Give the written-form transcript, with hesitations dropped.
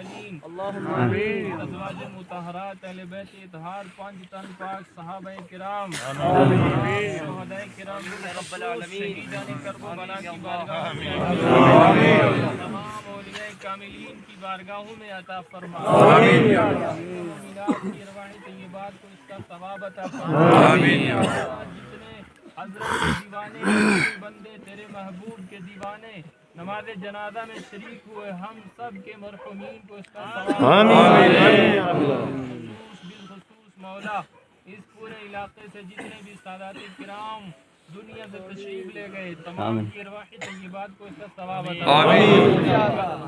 अव्वलीन आमीन। अज़वाज मुतहहरात अहले बैत इत्हार पांच तन पाक सहाबाए किराम आमीन। शुहदाए किराम रब्बल आलमीन शहीदान करबला की बारगाह में आमीन। तमाम औलियाए कामिलीन की बारगाहों में अता फरमा आमीन। मोमिनात की अरवाह तय्यबात को इसका सवाब अता फरमा आमीन। जितने हज़रत के दीवाने बंदे तेरे महबूब के दीवाने नमाज जनाजा में शरीक हुए हम सब के मरहुमीन को इसका सवाब बिलखुसूस मौला इस पूरे इलाके से जितने भी सादात किराम दुनिया से तशरीफ ले गए तमाम की अरवाह तय्यबात को इसका सवाब अता फरमा।